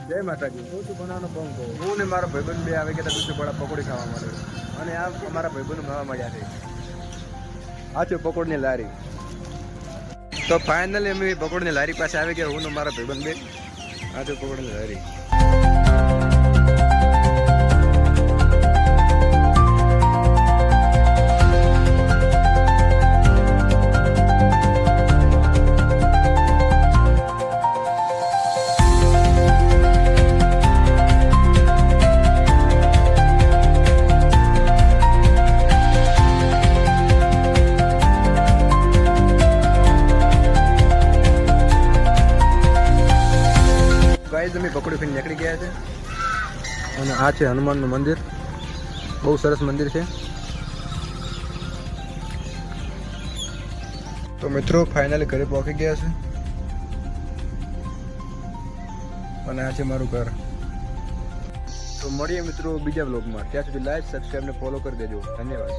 જય માતાજી. હું છું બનાવવાનો બંકો. હું ને મારો ભાઈબંધ બે આવે કે દૂસરી પડા પકોડી ખાવા માટે અને આ અમારા ભાઈબંધ ખાવા મળ્યા છે. આ છે પકોડની લારી. તો ફાઇનલી અમે પકોડની લારી પાસે આવી ગયા. હું ને મારા ભાઈબંધ બે. આ છે પકોડની લારી. ગાઈઝ અમે પકોડી ખાઈને નીકળી ગયા છે અને આ છે હનુમાનનું મંદિર. બહુ સરસ મંદિર છે. તો મિત્રો ફાઇનલી ઘરે પહોંચી ગયા છે અને આ છે મારું ઘર. તો મળીએ મિત્રો બીજા બ્લોગમાં. ત્યાં સુધી લાઈક સબસ્ક્રાઈબ ને ફોલો કરી દેજો. ધન્યવાદ.